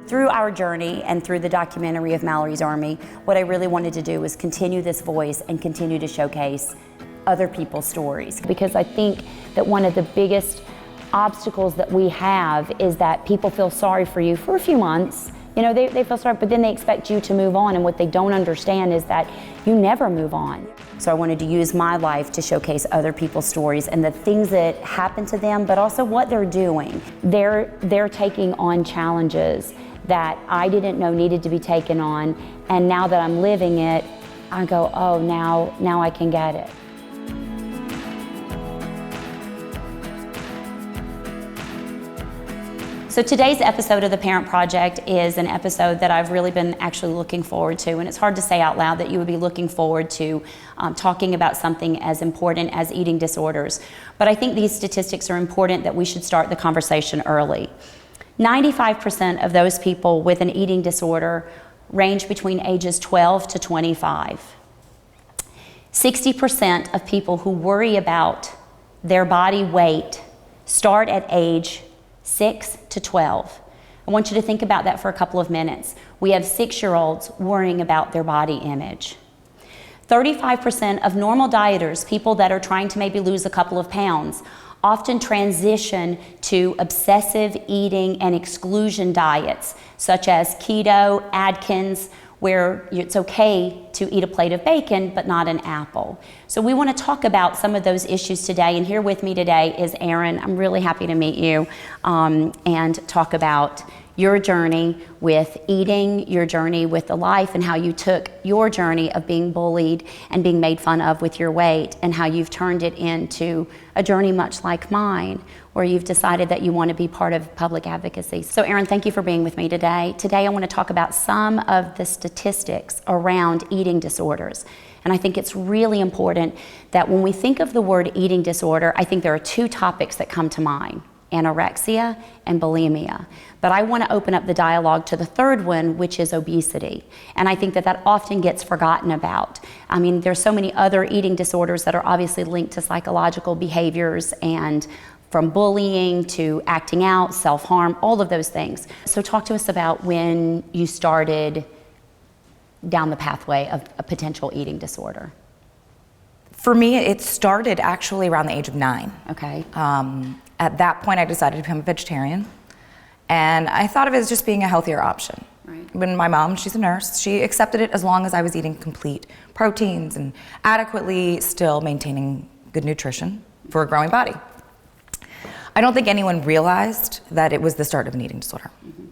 Through our journey and through the documentary of Mallory's Army, what I really wanted to do was continue this voice and continue to showcase other people's stories. Because I think that one of the biggest obstacles that we have is that people feel sorry for you for a few months. You know, they feel sorry, but then they expect you to move on, and what they don't understand is that you never move on. So I wanted to use my life to showcase other people's stories and the things that happen to them, but also what they're doing. They're taking on challenges that I didn't know needed to be taken on, and now that I'm living it, I go, oh, now I can get it. So today's episode of the Parent Project is an episode that I've really been actually looking forward to, and it's hard to say out loud that you would be looking forward to talking about something as important as eating disorders. But I think these statistics are important that we should start the conversation early. 95% of those people with an eating disorder range between ages 12 to 25. 60% of people who worry about their body weight start at age 6 to 12. I want you to think about that for a couple of minutes. We have 6-year-olds worrying about their body image. 35% of normal dieters, people that are trying to maybe lose a couple of pounds, often transition to obsessive eating and exclusion diets, such as keto, Atkins, where it's okay to eat a plate of bacon but not an apple. So we want to talk about some of those issues today, and here with me today is Erin. I'm really happy to meet you and talk about your journey with eating, your journey with the life, and how you took your journey of being bullied and being made fun of with your weight, and how you've turned it into a journey much like mine, where you've decided that you want to be part of public advocacy. So Erin, thank you for being with me today. Today I want to talk about some of the statistics around eating disorders. And I think it's really important that when we think of the word eating disorder, I think there are two topics that come to mind: anorexia and bulimia. But I want to open up the dialogue to the third one, which is obesity. And I think that that often gets forgotten about. I mean, there's so many other eating disorders that are obviously linked to psychological behaviors, and from bullying to acting out, self-harm, all of those things. So talk to us about when you started down the pathway of a potential eating disorder. For me, it started actually around the age of 9. Okay. At that point, I decided to become a vegetarian, and I thought of it as just being a healthier option. Right. When my mom, she's a nurse, she accepted it as long as I was eating complete proteins and adequately still maintaining good nutrition for a growing body. I don't think anyone realized that it was the start of an eating disorder. Mm-hmm.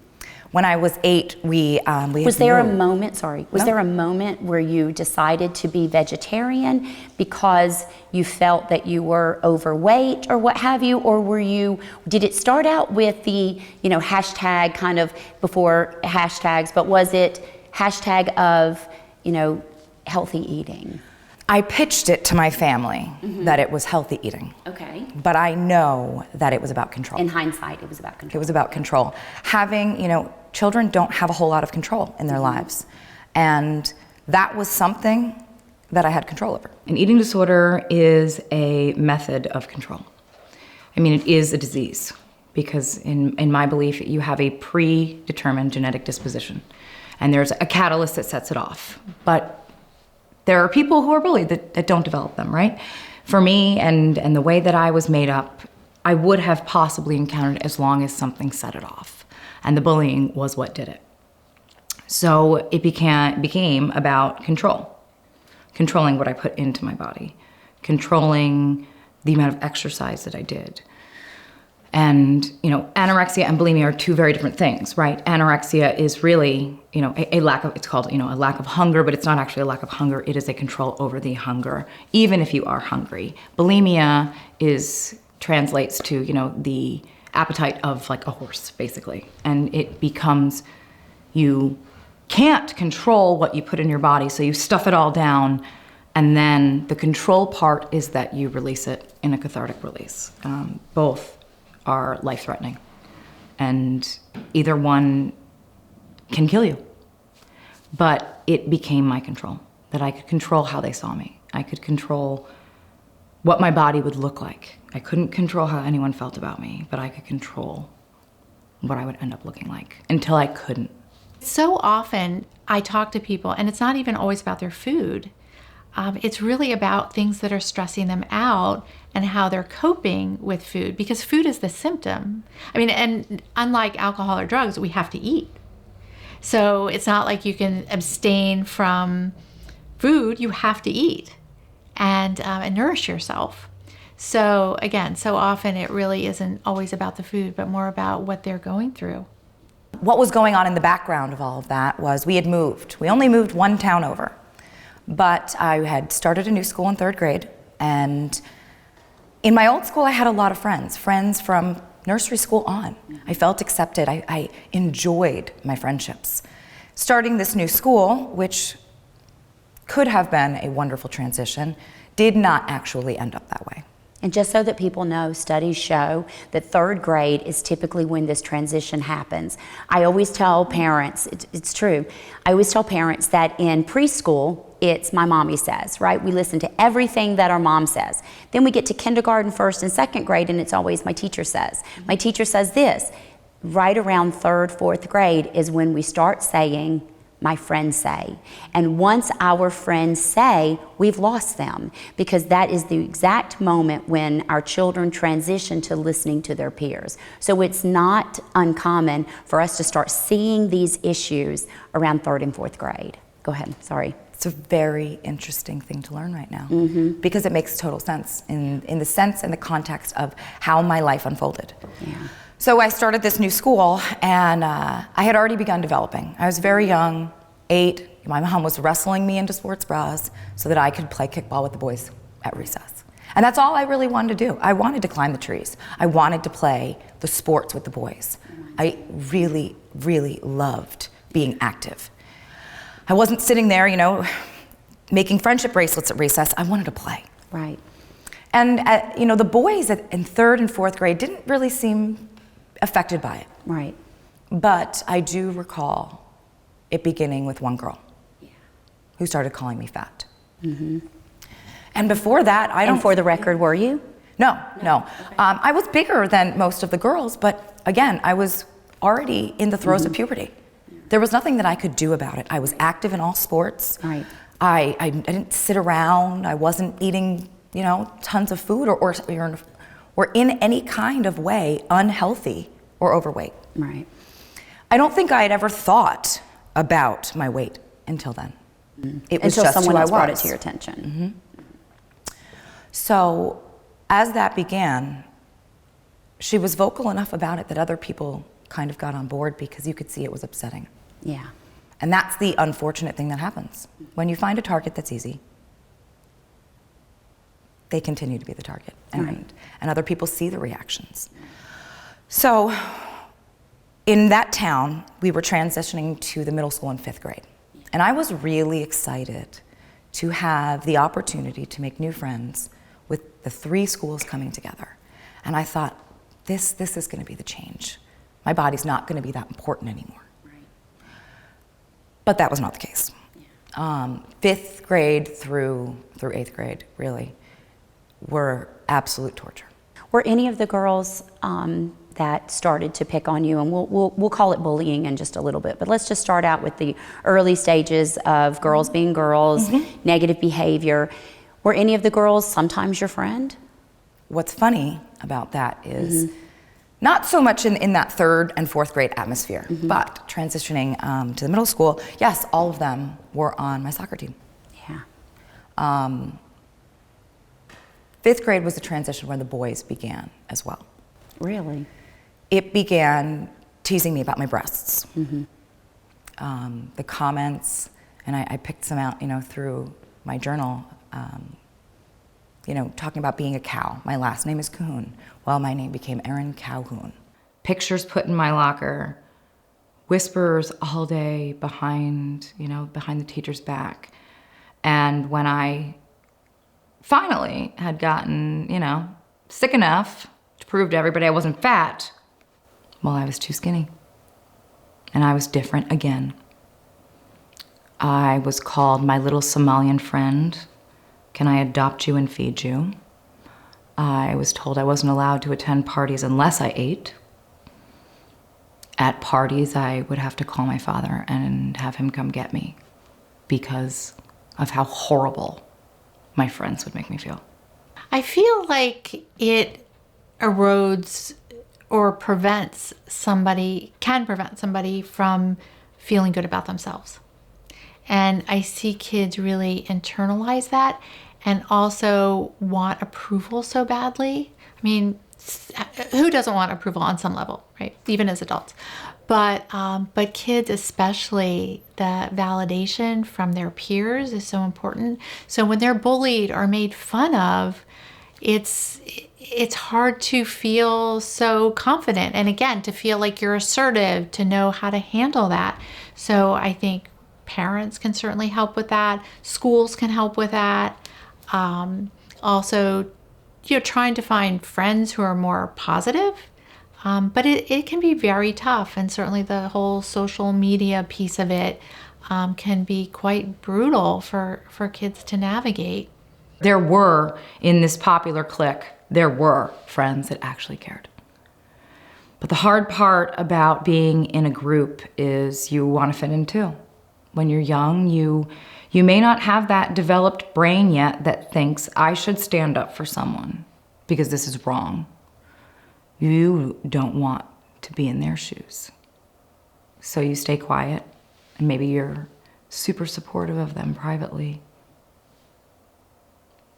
When I was 8, Was there a moment where you decided to be vegetarian because you felt that you were overweight or what have you? Or did it start out with the, hashtag kind of before hashtags, but was it hashtag of, healthy eating? I pitched it to my family that it was healthy eating. Okay. But I know that it was about control. In hindsight, it was about control. It was about control. Having, children don't have a whole lot of control in their lives. And that was something that I had control over. An eating disorder is a method of control. I mean, it is a disease because in my belief, you have a predetermined genetic disposition and there's a catalyst that sets it off. But there are people who are bullied that don't develop them, right? For me and the way that I was made up, I would have possibly encountered as long as something set it off. And the bullying was what did it. So it became about control. Controlling what I put into my body. Controlling the amount of exercise that I did. And, anorexia and bulimia are two very different things, right? Anorexia is really, a lack of, it's called, a lack of hunger, but it's not actually a lack of hunger. It is a control over the hunger, even if you are hungry. Bulimia translates to, the appetite of like a horse, basically. And it becomes, you can't control what you put in your body, so you stuff it all down. And then the control part is that you release it in a cathartic release. Both are life-threatening, and either one can kill you. But it became my control, that I could control how they saw me. I could control what my body would look like. I couldn't control how anyone felt about me, but I could control what I would end up looking like until I couldn't. So often I talk to people, and it's not even always about their food. It's really about things that are stressing them out and how they're coping with food, because food is the symptom. I mean, and unlike alcohol or drugs, we have to eat. So it's not like you can abstain from food, you have to eat and nourish yourself. So again, so often it really isn't always about the food, but more about what they're going through. What was going on in the background of all of that was we had moved. We only moved one town over. But I had started a new school in 3rd grade, and in my old school I had a lot of friends from nursery school on. I felt accepted. I enjoyed my friendships. Starting this new school, which could have been a wonderful transition, did not actually end up that way. And just so that people know, studies show that 3rd grade is typically when this transition happens. I always tell parents, it's true, I always tell parents that in preschool, it's my mommy says, right? We listen to everything that our mom says. Then we get to kindergarten, 1st and 2nd grade, and it's always my teacher says. My teacher says this. Right around 3rd, 4th grade is when we start saying, my friends say. And once our friends say, we've lost them, because that is the exact moment when our children transition to listening to their peers. So it's not uncommon for us to start seeing these issues around 3rd and 4th grade. Go ahead, sorry. It's a very interesting thing to learn right now, because it makes total sense in the sense and the context of how my life unfolded. Yeah. So I started this new school, and I had already begun developing. I was very young, 8. My mom was wrestling me into sports bras so that I could play kickball with the boys at recess. And that's all I really wanted to do. I wanted to climb the trees. I wanted to play the sports with the boys. I really, really loved being active. I wasn't sitting there, making friendship bracelets at recess. I wanted to play. Right. And, the boys in 3rd and 4th grade didn't really seem affected by it. Right. But I do recall it beginning with one girl who started calling me fat. And before that, And for the record, were you? No. I was bigger than most of the girls, but again, I was already in the throes of puberty. There was nothing that I could do about it. I was active in all sports. Right. I didn't sit around. I wasn't eating, tons of food or in any kind of way unhealthy or overweight. Right. I don't think I had ever thought about my weight until then. It was Until just someone who I else brought it was. to your attention. So as that began, she was vocal enough about it that other people kind of got on board because you could see it was upsetting. Yeah. And that's the unfortunate thing that happens. When you find a target that's easy, they continue to be the target. And other people see the reactions. So in that town, we were transitioning to the middle school in 5th grade. And I was really excited to have the opportunity to make new friends with the 3 schools coming together. And I thought, this is going to be the change. My body's not going to be that important anymore. But that was not the case. 5th grade through 8th grade, really, were absolute torture. Were any of the girls that started to pick on you, and we'll call it bullying in just a little bit, but let's just start out with the early stages of girls being girls, negative behavior. Were any of the girls sometimes your friend? What's funny about that is not so much in that 3rd and 4th grade atmosphere, but transitioning to the middle school, yes, all of them were on my soccer team. Yeah. 5th grade was the transition where the boys began as well. Really? It began teasing me about my breasts. The comments, and I picked some out, through my journal, talking about being a cow. My last name is Cahoon. Well, my name became Erin Calhoun. Pictures put in my locker, whispers all day behind the teacher's back. And when I finally had gotten, sick enough to prove to everybody I wasn't fat, well, I was too skinny. And I was different again. I was called my little Somalian friend. Can I adopt you and feed you? I was told I wasn't allowed to attend parties unless I ate. At parties, I would have to call my father and have him come get me because of how horrible my friends would make me feel. I feel like it erodes or can prevent somebody from feeling good about themselves. And I see kids really internalize that and also want approval so badly. I mean, who doesn't want approval on some level, right? Even as adults. But kids especially, the validation from their peers is so important. So when they're bullied or made fun of, it's hard to feel so confident. And again, to feel like you're assertive, to know how to handle that. So I think parents can certainly help with that. Schools can help with that. Also, trying to find friends who are more positive. But it can be very tough. And certainly the whole social media piece of it can be quite brutal for kids to navigate. There were, in this popular clique, there were friends that actually cared. But the hard part about being in a group is you want to fit in too. When you're young, you may not have that developed brain yet that thinks, I should stand up for someone because this is wrong. You don't want to be in their shoes. So you stay quiet, and maybe you're super supportive of them privately.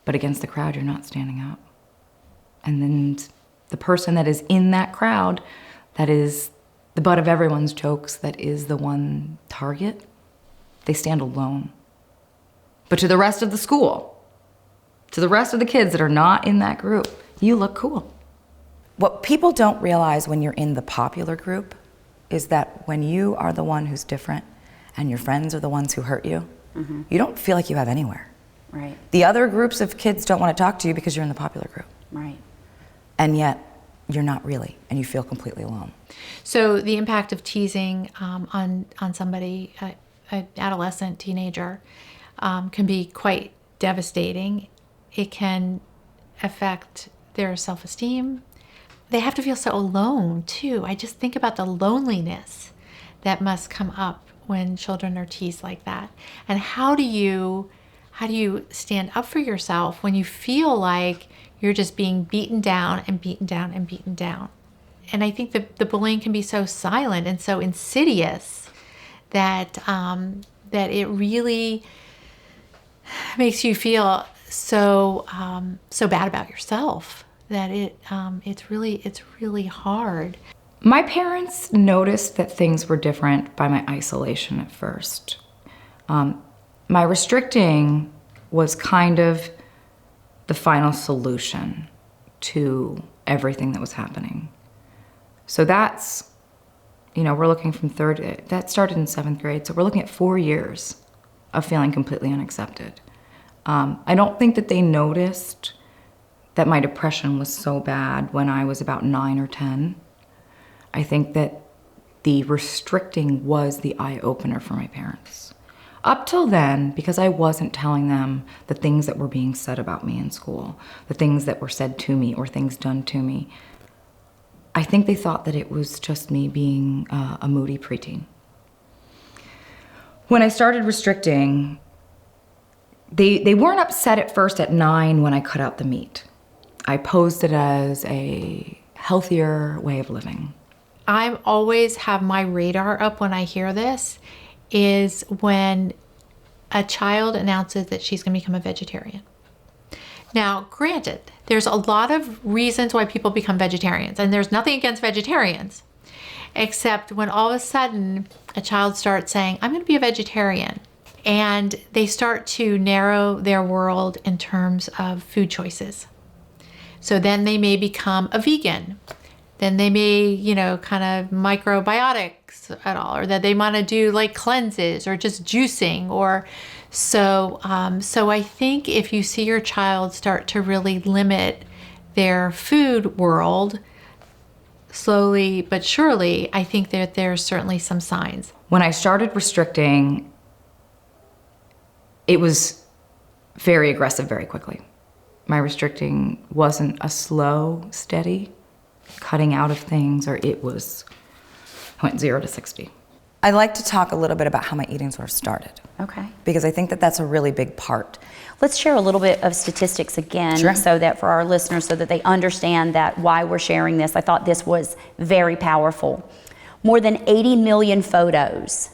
But against the crowd, you're not standing up. And then the person that is in that crowd, that is the butt of everyone's jokes, that is the one target, they stand alone. But to the rest of the school, to the rest of the kids that are not in that group, you look cool. What people don't realize when you're in the popular group is that when you are the one who's different and your friends are the ones who hurt you, you don't feel like you have anywhere. Right. The other groups of kids don't want to talk to you because you're in the popular group. Right. And yet, you're not really, and you feel completely alone. So the impact of teasing on somebody, an adolescent, teenager, can be quite devastating. It can affect their self-esteem. They have to feel so alone, too. I just think about the loneliness that must come up when children are teased like that. And how do you stand up for yourself when you feel like you're just being beaten down and beaten down and beaten down? And I think the bullying can be so silent and so insidious that it really makes you feel so bad about yourself that it's really hard. My parents noticed that things were different by my isolation at first. My restricting was kind of the final solution to everything that was happening. So that's, we're looking from that started in 7th grade, so we're looking at 4 years of feeling completely unaccepted. I don't think that they noticed that my depression was so bad when I was about 9 or 10. I think that the restricting was the eye-opener for my parents. Up till then, because I wasn't telling them the things that were being said about me in school, the things that were said to me or things done to me, I think they thought that it was just me being a moody preteen. When I started restricting, they weren't upset at first at 9 when I cut out the meat. I posed it as a healthier way of living. I always have my radar up when I hear this, is when a child announces that she's going to become a vegetarian. Now, granted, there's a lot of reasons why people become vegetarians, and there's nothing against vegetarians, except when all of a sudden a child starts saying, I'm going to be a vegetarian, and they start to narrow their world in terms of food choices. So then they may become a vegan. Then they may, kind of microbiotics at all, or that they want to do like cleanses or just juicing or so. So I think if you see your child start to really limit their food world slowly but surely, I think that there's certainly some signs. When I started restricting, it was very aggressive very quickly. My restricting wasn't a slow, steady cutting out of things, or it was I went 0 to 60. I'd like to talk a little bit about how my eating disorder started. Okay. Because I think that that's a really big part. Let's share a little bit of statistics again, Sure. so that for our listeners, so that they understand that why we're sharing this. I thought this was very powerful. More than 80 million photos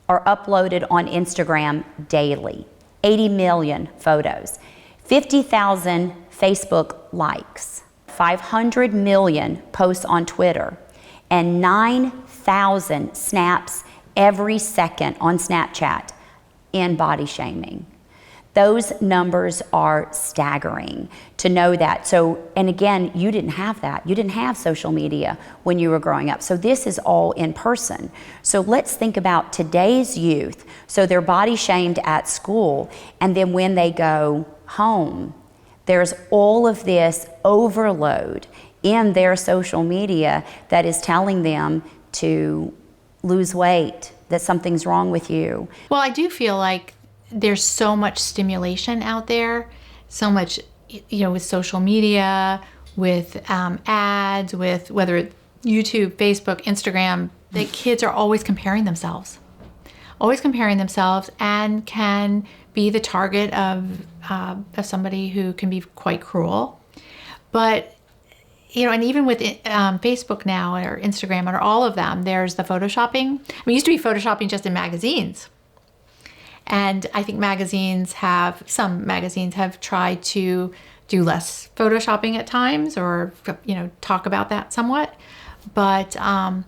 are uploaded on Instagram daily. 80 million photos. 50,000 Facebook likes. 500 million posts on Twitter. And 9,000 snaps every second on Snapchat in body shaming. Those numbers are staggering to know that. So, and again, you didn't have that. You didn't have social media when you were growing up. So this is all in person. So let's think about today's youth. So they're body shamed at school, and then when they go home, there's all of this overload in their social media that is telling them to lose weight, that something's wrong with you. Well, I do feel like there's so much stimulation out there, so much, with social media, with ads, with whether it's YouTube, Facebook, Instagram. The kids are always comparing themselves, and can be the target of somebody who can be quite cruel. But and even with Facebook now or Instagram or all of them, there's the photoshopping. I mean, it used to be photoshopping just in magazines. And I think some magazines have tried to do less photoshopping at times, or, talk about that somewhat. But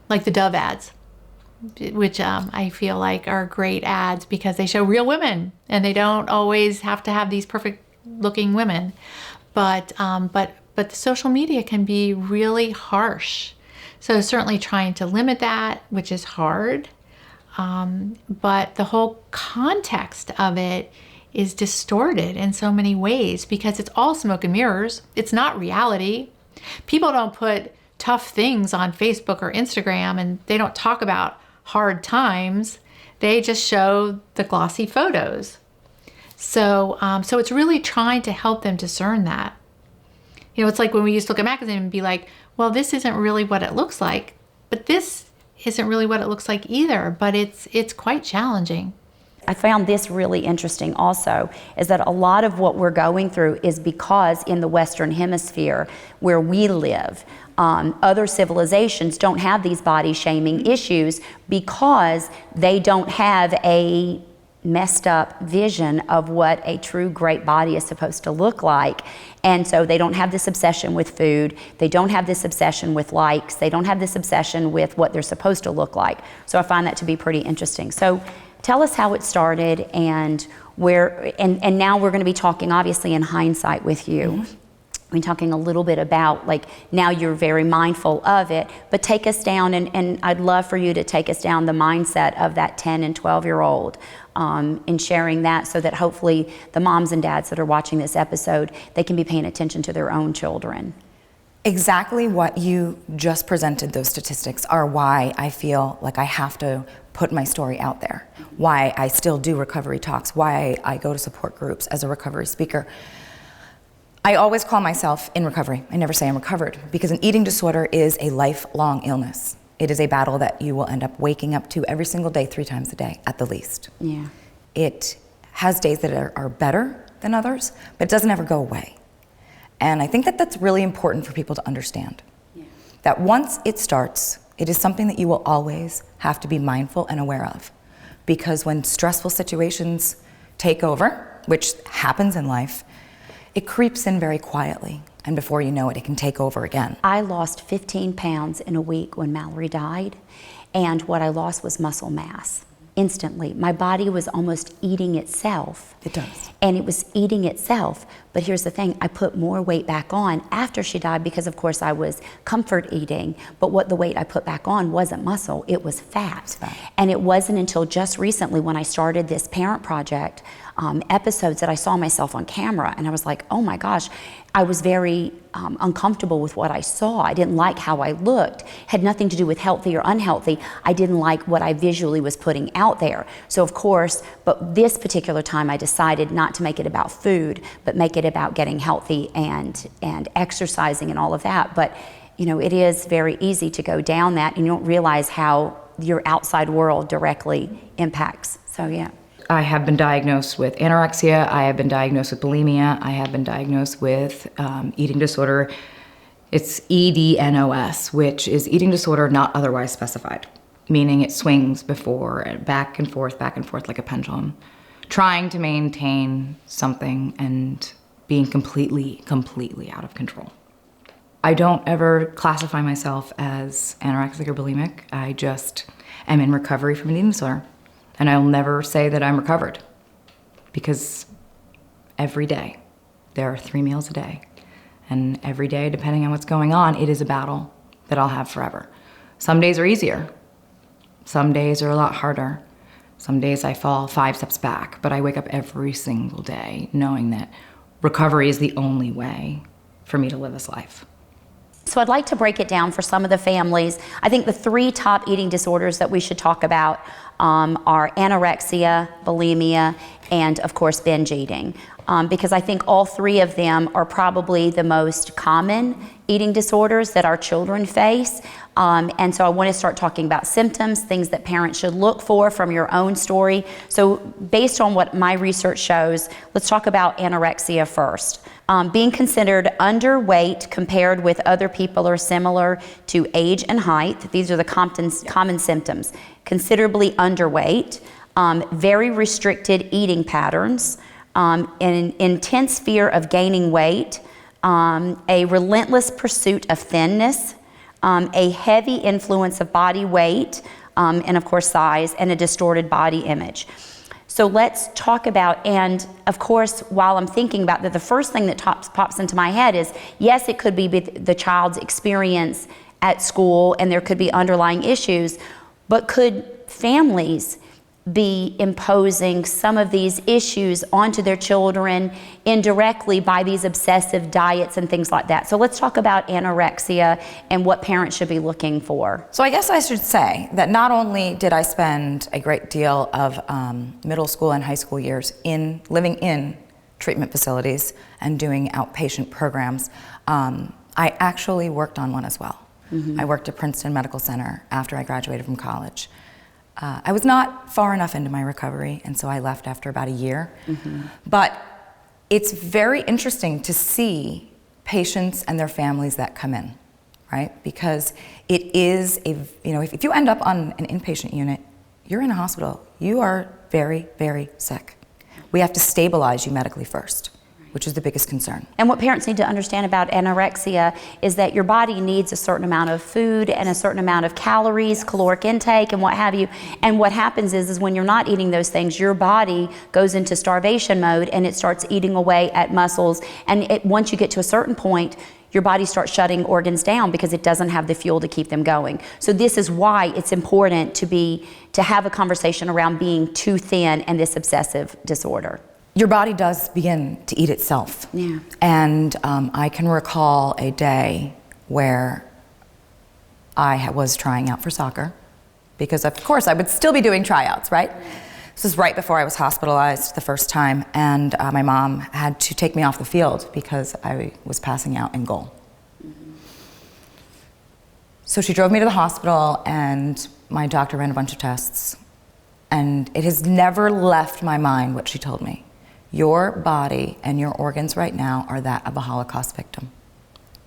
like the Dove ads, which I feel like are great ads because they show real women, and they don't always have to have these perfect looking women. But the social media can be really harsh. So certainly trying to limit that, which is hard. But the whole context of it is distorted in so many ways because it's all smoke and mirrors. It's not reality. People don't put tough things on Facebook or Instagram, and they don't talk about hard times. They just show the glossy photos. So it's really trying to help them discern that. It's like when we used to look at magazine and be like, well, this isn't really what it looks like, but this isn't really what it looks like either, but it's quite challenging. I found this really interesting also, is that a lot of what we're going through is because in the Western Hemisphere where we live, other civilizations don't have these body shaming issues because they don't have a messed up vision of what a true great body is supposed to look like. And so they don't have this obsession with food, they don't have this obsession with likes, they don't have this obsession with what they're supposed to look like. So I find that to be pretty interesting. So tell us how it started and where, and now we're going to be talking obviously in hindsight with you. Mm-hmm. We're talking a little bit about, like, now you're very mindful of it, but take us down, and I'd love for you to take us down the mindset of that 10 and 12-year-old in sharing that, so that hopefully the moms and dads that are watching this episode, they can be paying attention to their own children. Exactly what you just presented, those statistics, are why I feel like I have to put my story out there, why I still do recovery talks, why I go to support groups as a recovery speaker. I always call myself in recovery. I never say I'm recovered, because an eating disorder is a lifelong illness. It is a battle that you will end up waking up to every single day, 3 times a day at the least. Yeah. It has days that are better than others, but it doesn't ever go away. And I think that that's really important for people to understand. Yeah. That once it starts, it is something that you will always have to be mindful and aware of. Because when stressful situations take over, which happens in life, it creeps in very quietly, and before you know it, it can take over again. I lost 15 pounds in a week when Mallory died, and what I lost was muscle mass. Instantly. My body was almost eating itself. It does. And it was eating itself. But here's the thing, I put more weight back on after she died because, of course, I was comfort eating. But what the weight I put back on wasn't muscle, it was fat. And it wasn't until just recently when I started this parent project episodes that I saw myself on camera, and I was like, oh my gosh, I was very uncomfortable with what I saw. I didn't like how I looked. Had nothing to do with healthy or unhealthy. I didn't like what I visually was putting out there. So of course, but this particular time I decided not to make it about food, but make it about getting healthy and exercising and all of that. But it is very easy to go down that, and you don't realize how your outside world directly impacts. So, yeah. I have been diagnosed with anorexia, I have been diagnosed with bulimia, I have been diagnosed with eating disorder. It's EDNOS, which is eating disorder not otherwise specified, meaning it swings back and forth like a pendulum, trying to maintain something and being completely out of control. I don't ever classify myself as anorexic or bulimic. I just am in recovery from an eating disorder. And I'll never say that I'm recovered, because every day, there are 3 meals a day. And every day, depending on what's going on, it is a battle that I'll have forever. Some days are easier. Some days are a lot harder. Some days I fall 5 steps back, but I wake up every single day knowing that recovery is the only way for me to live this life. So I'd like to break it down for some of the families. I think the 3 top eating disorders that we should talk about are anorexia, bulimia, and of course binge eating. Because I think all 3 of them are probably the most common eating disorders that our children face. And so I want to start talking about symptoms, things that parents should look for from your own story. So based on what my research shows, let's talk about anorexia first. Being considered underweight compared with other people or similar to age and height. These are the common symptoms. Considerably underweight, very restricted eating patterns, an intense fear of gaining weight, a relentless pursuit of thinness, a heavy influence of body weight, and of course size, and a distorted body image. So let's talk about, and of course, while I'm thinking about that, the first thing that pops into my head is, yes, it could be the child's experience at school, and there could be underlying issues, but could families be imposing some of these issues onto their children indirectly by these obsessive diets and things like that? So let's talk about anorexia and what parents should be looking for. So I guess I should say that not only did I spend a great deal of middle school and high school years living in treatment facilities and doing outpatient programs, I actually worked on one as well. I worked at Princeton Medical Center after I graduated from college. I was not far enough into my recovery, and so I left after about a year. But it's very interesting to see patients and their families that come in, right? Because it is if you end up on an inpatient unit, you're in a hospital, you are very, very sick. We have to stabilize you medically first, which is the biggest concern. And what parents need to understand about anorexia is that your body needs a certain amount of food and a certain amount of calories, caloric intake, and what have you. And what happens is when you're not eating those things, your body goes into starvation mode and it starts eating away at muscles. And once you get to a certain point, your body starts shutting organs down because it doesn't have the fuel to keep them going. So this is why it's important to have a conversation around being too thin and this obsessive disorder. Your body does begin to eat itself. Yeah. And I can recall a day where I was trying out for soccer, because of course I would still be doing tryouts, right? This was right before I was hospitalized the first time, and my mom had to take me off the field because I was passing out in goal. So she drove me to the hospital, and my doctor ran a bunch of tests, and it has never left my mind what she told me. Your body and your organs right now are that of a Holocaust victim.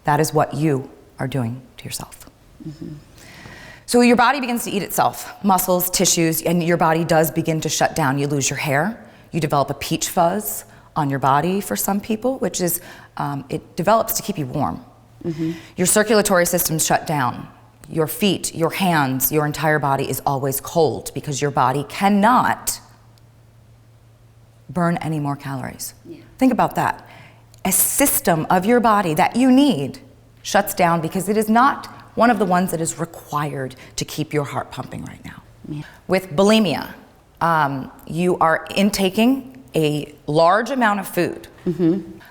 That is what you are doing to yourself. So your body begins to eat itself, muscles, tissues, and your body does begin to shut down. You lose your hair, you develop a peach fuzz on your body for some people, which is, it develops to keep you warm. Your circulatory system's shut down. Your feet, your hands, your entire body is always cold because your body cannot burn any more calories. Think about that. A system of your body that you need shuts down because it is not one of the ones that is required to keep your heart pumping right now. With bulimia, you are intaking a large amount of food,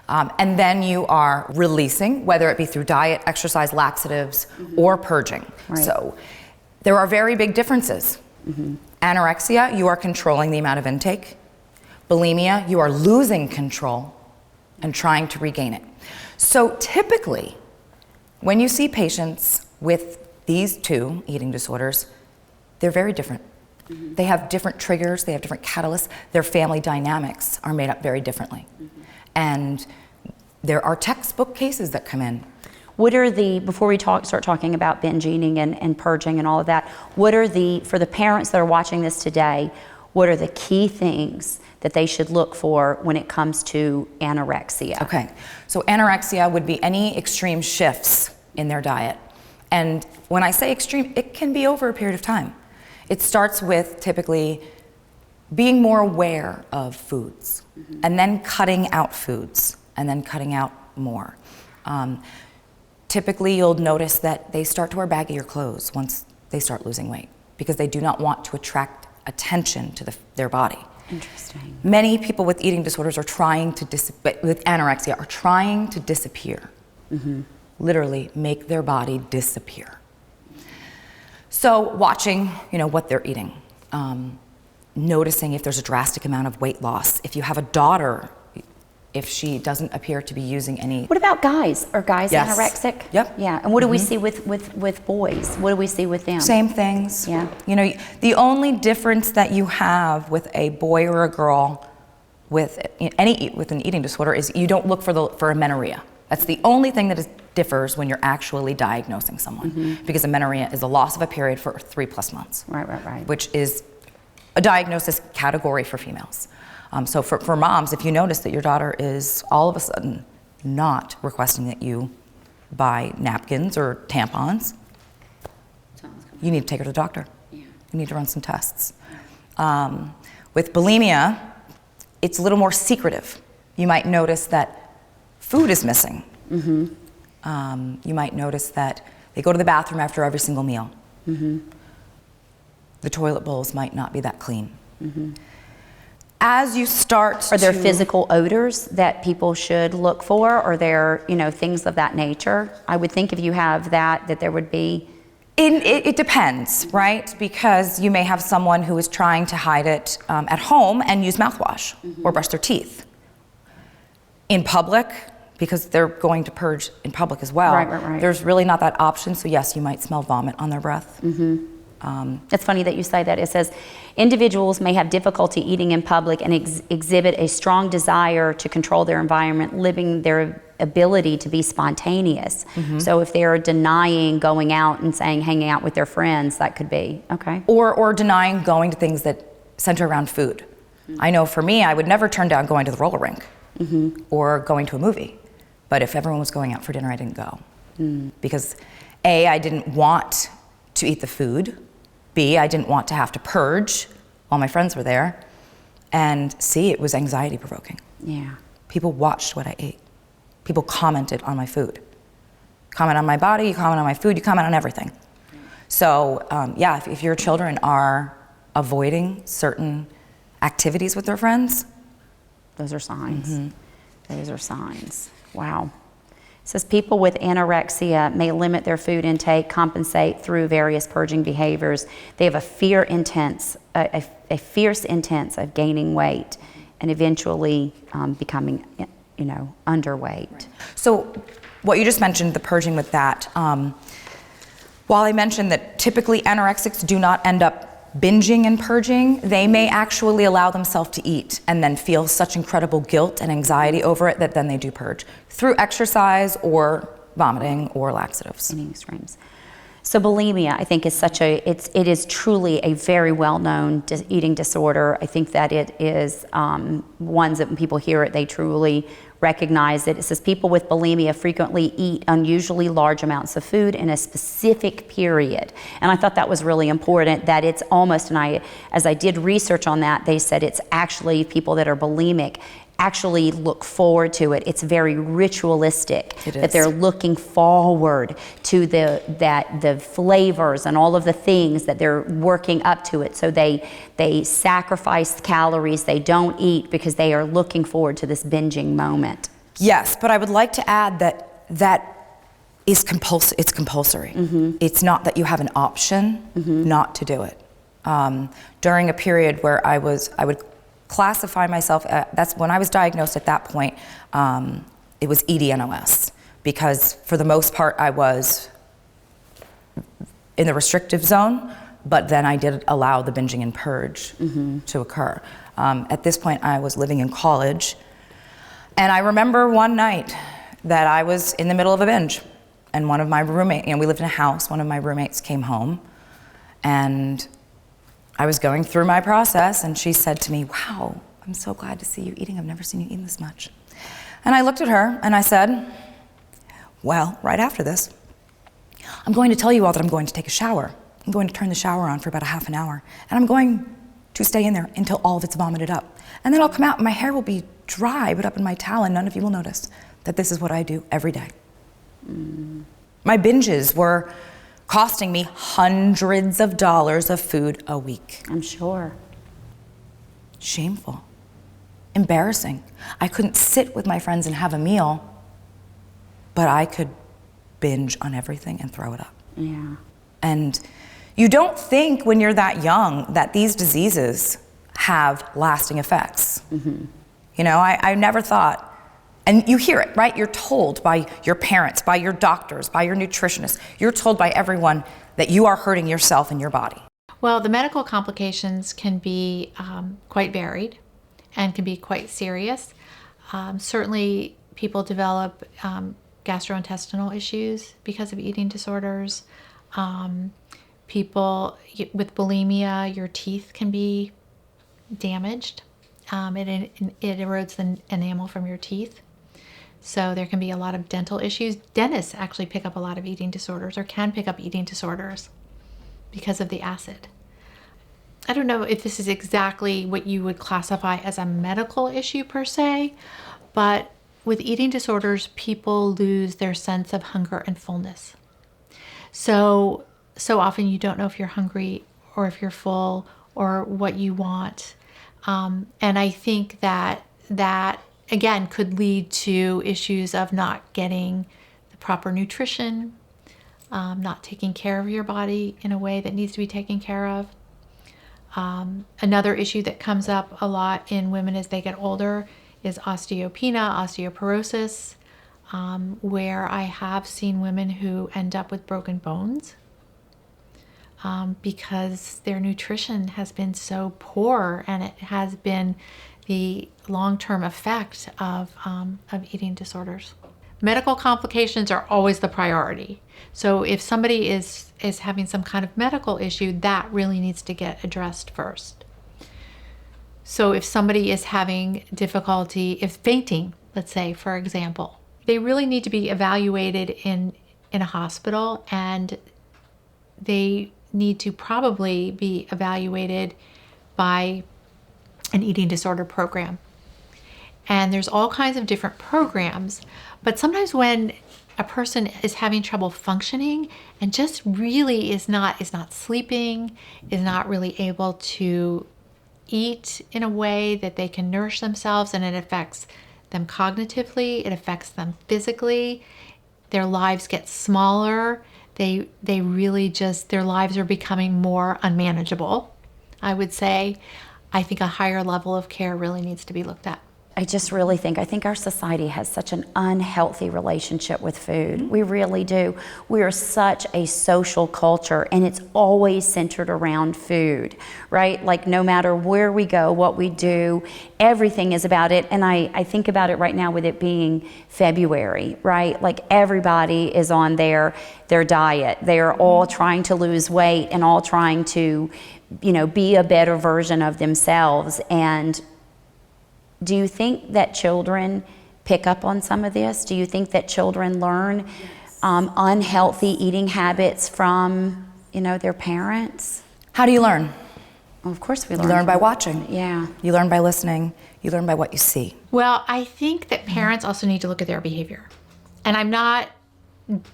and then you are releasing, whether it be through diet, exercise, laxatives, or purging. So there are very big differences. Anorexia, you are controlling the amount of intake. Bulimia, you are losing control and trying to regain it. So typically, When you see patients with these two eating disorders, they're very different. They have different triggers, they have different catalysts, their family dynamics are made up very differently. And there are textbook cases that come in. What are before we start talking about binge eating and purging and all of that, what are for the parents that are watching this today, what are the key things that they should look for when it comes to anorexia? Okay, so anorexia would be any extreme shifts in their diet. And when I say extreme, it can be over a period of time. It starts with typically being more aware of foods, and then cutting out foods, and then cutting out more. Typically, you'll notice that they start to wear baggier clothes once they start losing weight, because they do not want to attract attention to their body. Interesting. Many people with eating disorders are trying to with anorexia are trying to disappear. Literally make their body disappear. So watching, what they're eating, noticing if there's a drastic amount of weight loss. If you have a daughter, if she doesn't appear to be using any. What about guys? Are guys Yes. anorexic? Yep. Yeah. And what do we see with boys? What do we see with them? Same things. Yeah. The only difference that you have with a boy or a girl with an eating disorder is you don't look for amenorrhea. That's the only thing that differs when you're actually diagnosing someone, because amenorrhea is a loss of a period for 3+ months. Right. Which is a diagnosis category for females. So for moms, if you notice that your daughter is all of a sudden not requesting that you buy napkins or tampons, you need to take her to the doctor. Yeah. You need to run some tests. With bulimia, it's a little more secretive. You might notice that food is missing. You might notice that they go to the bathroom after every single meal. The toilet bowls might not be that clean. As you start Are there physical odors that people should look for? Are there, things of that nature? I would think if you have that there would be. It depends, right? Because you may have someone who is trying to hide it at home and use mouthwash or brush their teeth. In public, because they're going to purge in public as well, Right. there's really not that option. So yes, you might smell vomit on their breath. It's funny that you say that. It says, individuals may have difficulty eating in public and exhibit a strong desire to control their environment, limiting their ability to be spontaneous. So if they're denying going out and hanging out with their friends, that could be, okay. Or denying going to things that center around food. I know for me, I would never turn down going to the roller rink or going to a movie. But if everyone was going out for dinner, I didn't go. Because A, I didn't want to eat the food. B, I didn't want to have to purge while my friends were there. And C, it was anxiety provoking. Yeah. People watched what I ate. People commented on my food. Comment on my body, you comment on my food, you comment on everything. So if your children are avoiding certain activities with their friends. Those are signs. Those are signs. Wow. It says people with anorexia may limit their food intake, compensate through various purging behaviors. They have a fierce intent of gaining weight and eventually becoming, underweight. So what you just mentioned, the purging with that, while I mentioned that typically anorexics do not end up binging and purging, they may actually allow themselves to eat and then feel such incredible guilt and anxiety over it that then they do purge through exercise or vomiting or laxatives. Eating extremes. So bulimia, I think, is it is truly a very well-known eating disorder. I think that it is ones that when people hear it, they truly recognize it. It says people with bulimia frequently eat unusually large amounts of food in a specific period. And I thought that was really important, that it's almost, as I did research on that, they said it's actually people that are bulimic actually look forward to it. It's very ritualistic. It is. That they're looking forward to the flavors and all of the things that they're working up to it. So they sacrifice calories, they don't eat because they are looking forward to this binging moment. Yes, but I would like to add that is it's compulsory. It's not that you have an option not to do it. During a period where I would classify myself, that's when I was diagnosed at that point, it was EDNOS, because for the most part I was in the restrictive zone, but then I did allow the binging and purge to occur. At this point I was living in college, and I remember one night that I was in the middle of a binge, and one of my roommates, we lived in a house, one of my roommates came home, and I was going through my process, and she said to me, "Wow, I'm so glad to see you eating. I've never seen you eat this much." And I looked at her and I said, "Well, right after this, I'm going to tell you all that I'm going to take a shower. I'm going to turn the shower on for about a half an hour, and I'm going to stay in there until all of it's vomited up. And then I'll come out and my hair will be dry, but up in my towel, and none of you will notice that this is what I do every day." My binges were costing me hundreds of dollars of food a week. I'm sure. Shameful. Embarrassing. I couldn't sit with my friends and have a meal, but I could binge on everything and throw it up. Yeah. And you don't think when you're that young that these diseases have lasting effects. You know, I never thought, and you hear it, right? You're told by your parents, by your doctors, by your nutritionists, you're told by everyone that you are hurting yourself and your body. Well, the medical complications can be quite varied and can be quite serious. Certainly, people develop gastrointestinal issues because of eating disorders. People with bulimia, your teeth can be damaged. It erodes the enamel from your teeth. So there can be a lot of dental issues. Dentists actually pick up a lot of eating disorders, or can pick up eating disorders because of the acid. I don't know if this is exactly what you would classify as a medical issue per se, but with eating disorders, people lose their sense of hunger and fullness. So often you don't know if you're hungry or if you're full or what you want. And I think that again could lead to issues of not getting the proper nutrition, not taking care of your body in a way that needs to be taken care of. Another issue that comes up a lot in women as they get older is osteopenia, osteoporosis, where I have seen women who end up with broken bones because their nutrition has been so poor, and it has been the long-term effect of eating disorders. Medical complications are always the priority. So if somebody is having some kind of medical issue, that really needs to get addressed first. So if somebody is having difficulty, if fainting, let's say, for example, they really need to be evaluated in a hospital, and they need to probably be evaluated by an eating disorder program. And there's all kinds of different programs, but sometimes when a person is having trouble functioning and just really is not sleeping, is not really able to eat in a way that they can nourish themselves, and it affects them cognitively, it affects them physically, their lives get smaller, they really just, their lives are becoming more unmanageable, I would say. I think a higher level of care really needs to be looked at. I think our society has such an unhealthy relationship with food. We really do. We are such a social culture, and it's always centered around food, right? Like no matter where we go, what we do, everything is about it. And I think about it right now with it being February, right? Like everybody is on their diet. They are all trying to lose weight and all trying to, be a better version of themselves. And do you think that children pick up on some of this? Do you think that children learn unhealthy eating habits from, their parents? How do you learn? Well, of course we learn. You learn by watching. Yeah. You learn by listening. You learn by what you see. Well, I think that parents also need to look at their behavior. And I'm not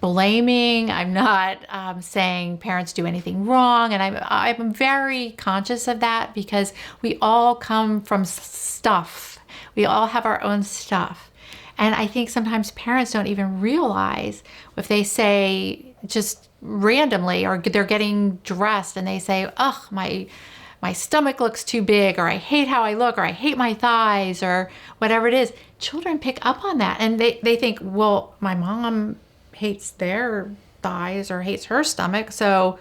blaming, I'm not saying parents do anything wrong, and I'm very conscious of that, because we all come from stuff. We all have our own stuff. And I think sometimes parents don't even realize if they say just randomly, or they're getting dressed and they say, "Ugh, my my stomach looks too big, or I hate how I look, or I hate my thighs, or whatever it is. Children pick up on that, and they think, well, my mom hates their thighs or hates her stomach, so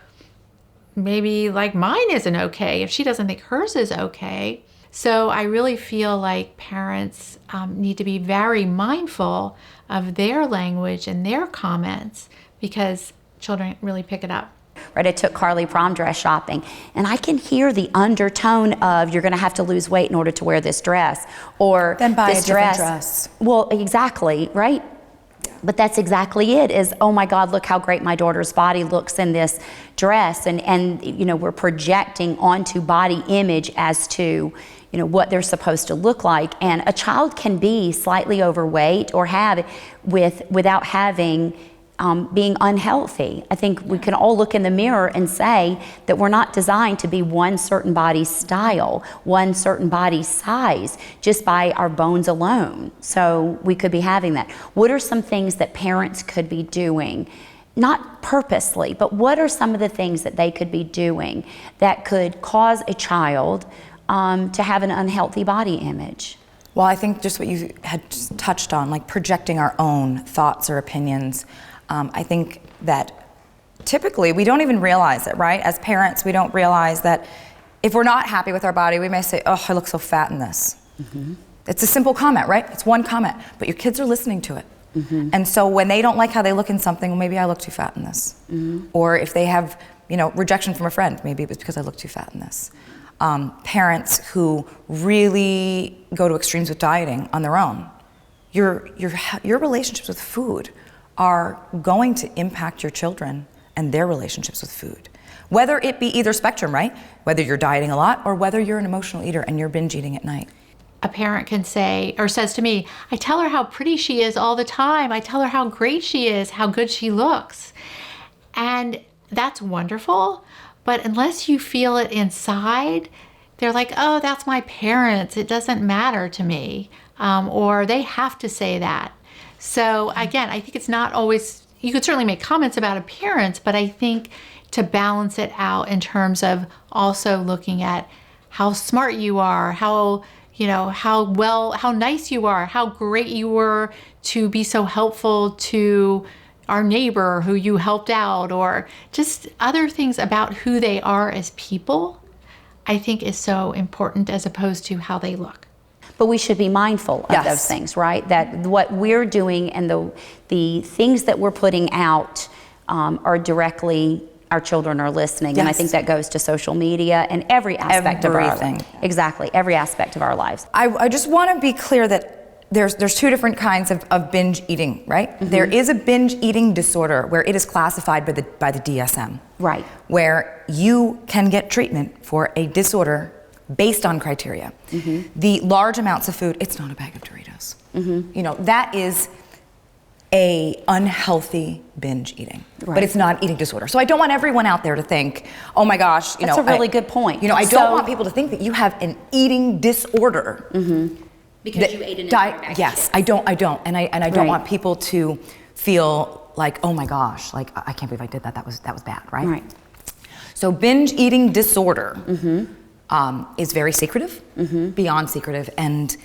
maybe like mine isn't okay if she doesn't think hers is okay. So I really feel like parents need to be very mindful of their language and their comments, because children really pick it up. Right, I took Carly prom dress shopping, and I can hear the undertone of, you're going to have to lose weight in order to wear this dress, or Then buy this a different dress. Well, exactly, right? But that's exactly it, is, oh my God, look how great my daughter's body looks in this dress. And you know, we're projecting onto body image as to, you know, what they're supposed to look like. And a child can be slightly overweight or have without having being unhealthy. I think we can all look in the mirror and say that we're not designed to be one certain body style, one certain body size, just by our bones alone. So we could be having that. What are some things that parents could be doing? Not purposely, but what are some of the things that they could be doing that could cause a child to have an unhealthy body image? Well, I think just what you had just touched on, like projecting our own thoughts or opinions. I think that typically we don't even realize it, right? As parents, we don't realize that if we're not happy with our body, we may say, oh, I look so fat in this. Mm-hmm. It's a simple comment, right? It's one comment, but your kids are listening to it. Mm-hmm. And so when they don't like how they look in something, well, maybe I look too fat in this. Mm-hmm. Or if they have, you know, rejection from a friend, maybe it was because I look too fat in this. Parents who really go to extremes with dieting on their own, your relationships with food are going to impact your children and their relationships with food. Whether it be either spectrum, right? Whether you're dieting a lot or whether you're an emotional eater and you're binge eating at night. A parent can say, or says to me, I tell her how pretty she is all the time. I tell her how great she is, how good she looks. And that's wonderful, but unless you feel it inside, they're like, oh, that's my parents. It doesn't matter to me. Or they have to say that. So again, I think it's not always, you could certainly make comments about appearance, but I think to balance it out in terms of also looking at how smart you are, how, you know, how nice you are, how great you were to be so helpful to our neighbor who you helped out, or just other things about who they are as people, I think is so important as opposed to how they look. But we should be mindful of those things, right? That what we're doing and the things that we're putting out are directly, our children are listening. Yes. And I think that goes to social media and every aspect of our life. Exactly, every aspect of our lives. I just want to be clear that there's two different kinds of binge eating, right? Mm-hmm. There is a binge eating disorder where it is classified by the DSM. Right. Where you can get treatment for a disorder based on criteria. Mm-hmm. The large amounts of food, it's not a bag of Doritos. Mm-hmm. You know, that is a unhealthy binge eating, but it's not an eating disorder. So I don't want everyone out there to think, oh my gosh, that's a really good point. You know, I don't want people to think that you have an eating disorder. Mm-hmm. Because you ate an entire bag. Yes, I don't, and I don't want people to feel like, oh my gosh, like I can't believe I did that. That was bad, right? Right. So binge eating disorder. Mm-hmm. Is very secretive, mm-hmm. beyond secretive, and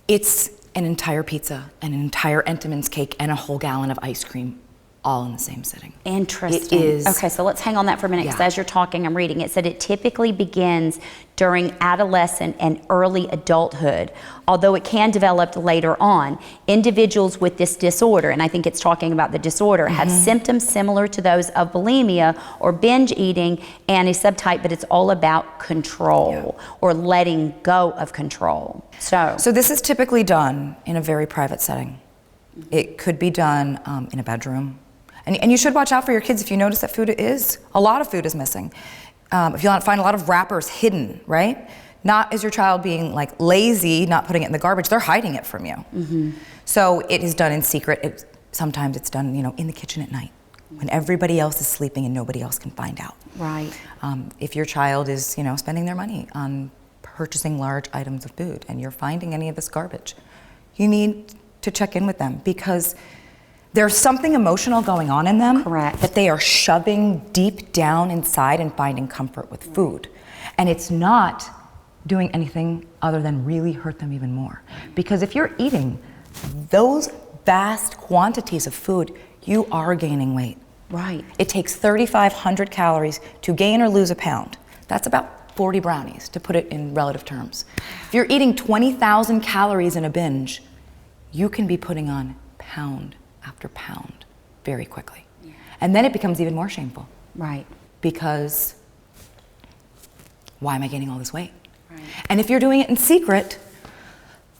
it's an entire pizza, and an entire Entenmann's cake, and a whole gallon of ice cream, all in the same sitting. Interesting. It is. Okay, so let's hang on that for a minute, because as you're talking, I'm reading. It said it typically begins during adolescent and early adulthood, although it can develop later on. Individuals with this disorder, and I think it's talking about the disorder, mm-hmm. have symptoms similar to those of bulimia or binge eating, and a subtype, but it's all about control or letting go of control. So this is typically done in a very private setting. It could be done in a bedroom. And you should watch out for your kids if you notice that a lot of food is missing. If you find a lot of wrappers hidden, right? Not is your child being like lazy, not putting it in the garbage, they're hiding it from you. Mm-hmm. So it is done in secret. Sometimes it's done, in the kitchen at night when everybody else is sleeping and nobody else can find out. Right. If your child is, spending their money on purchasing large items of food and you're finding any of this garbage, you need to check in with them because there's something emotional going on in them. Correct. That they are shoving deep down inside and finding comfort with food. And it's not doing anything other than really hurt them even more. Because if you're eating those vast quantities of food, you are gaining weight. Right. It takes 3,500 calories to gain or lose a pound. That's about 40 brownies, to put it in relative terms. If you're eating 20,000 calories in a binge, you can be putting on pound after pound very quickly. Yeah. And then it becomes even more shameful. Right. Because why am I gaining all this weight? Right. And if you're doing it in secret,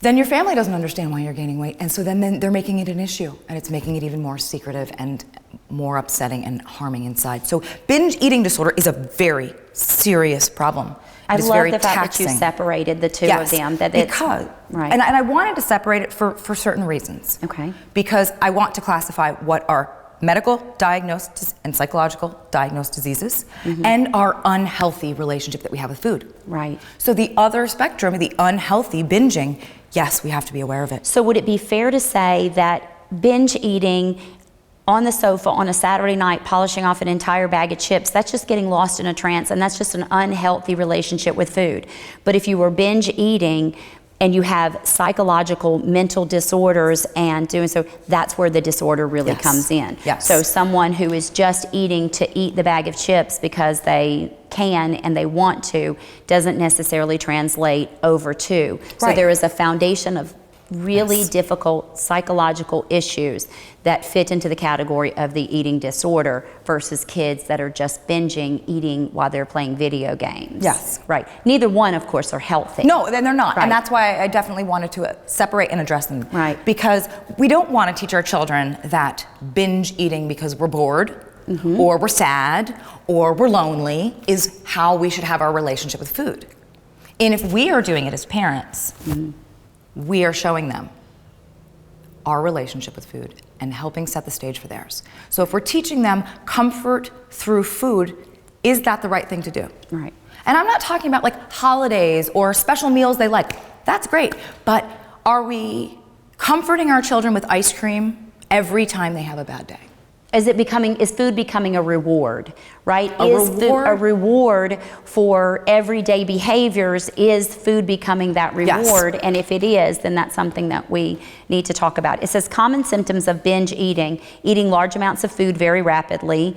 then your family doesn't understand why you're gaining weight. And so then they're making it an issue, and it's making it even more secretive and more upsetting and harming inside. So binge eating disorder is a very serious problem. I love the fact that you separated the two of them. That because, right. And I wanted to separate it for certain reasons. Okay. Because I want to classify what are medical diagnosed and psychological diagnosed diseases, and our unhealthy relationship that we have with food. Right. So the other spectrum, the unhealthy binging, yes, we have to be aware of it. So would it be fair to say that binge eating on the sofa on a Saturday night, polishing off an entire bag of chips, that's just getting lost in a trance, and that's just an unhealthy relationship with food? But if you were binge eating and you have psychological mental disorders and doing so, that's where the disorder really comes in. Yes. So someone who is just eating to eat the bag of chips because they can and they want to doesn't necessarily translate over to. So there is a foundation of really difficult psychological issues that fit into the category of the eating disorder versus kids that are just binging, eating while they're playing video games. Yes. Right. Neither one, of course, are healthy. No, then they're not. Right. And that's why I definitely wanted to separate and address them. Right. Because we don't want to teach our children that binge eating because we're bored, or we're sad, or we're lonely is how we should have our relationship with food. And if we are doing it as parents, we are showing them our relationship with food and helping set the stage for theirs. So if we're teaching them comfort through food, is that the right thing to do? Right. And I'm not talking about like holidays or special meals they like. That's great. But are we comforting our children with ice cream every time they have a bad day? Is food becoming a reward, right? Reward? Food a reward for everyday behaviors? Is food becoming that reward? Yes. And if it is, then that's something that we need to talk about. It says common symptoms of binge eating large amounts of food very rapidly,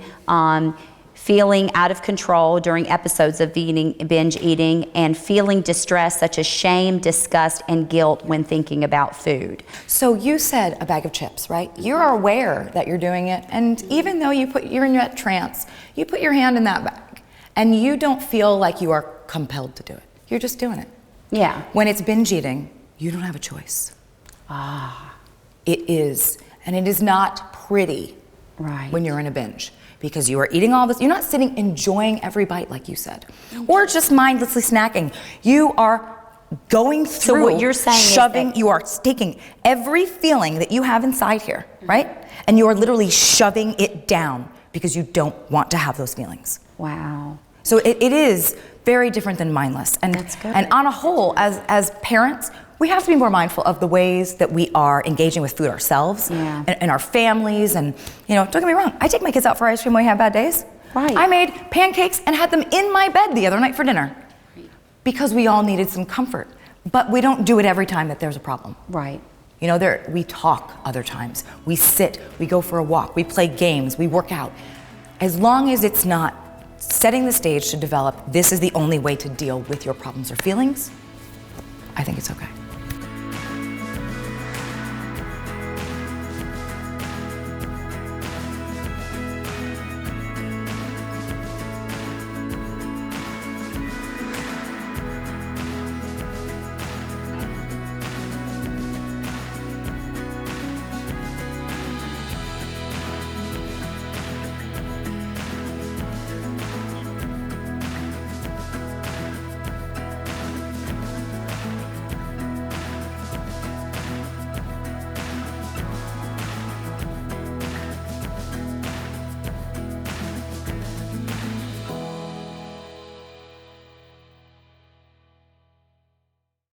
feeling out of control during episodes of binge eating, and feeling distress such as shame, disgust, and guilt when thinking about food. So you said a bag of chips, right? You're aware that you're doing it, and even though you're in that trance, you put your hand in that bag, and you don't feel like you are compelled to do it. You're just doing it. Yeah. When it's binge eating, you don't have a choice. It is, and it is not pretty when you're in a binge. Because you are eating all this, you're not sitting enjoying every bite like you said, or just mindlessly snacking. You are going through, so what you're saying shoving, is that you are taking every feeling that you have inside here, right? And you are literally shoving it down because you don't want to have those feelings. Wow. So it is very different than mindless. And, that's good. And on a whole, as parents, we have to be more mindful of the ways that we are engaging with food ourselves and our families. And, don't get me wrong, I take my kids out for ice cream when we have bad days. Right. I made pancakes and had them in my bed the other night for dinner because we all needed some comfort. But we don't do it every time that there's a problem. Right. We talk other times. We sit, we go for a walk, we play games, we work out. As long as it's not setting the stage to develop, this is the only way to deal with your problems or feelings, I think it's okay.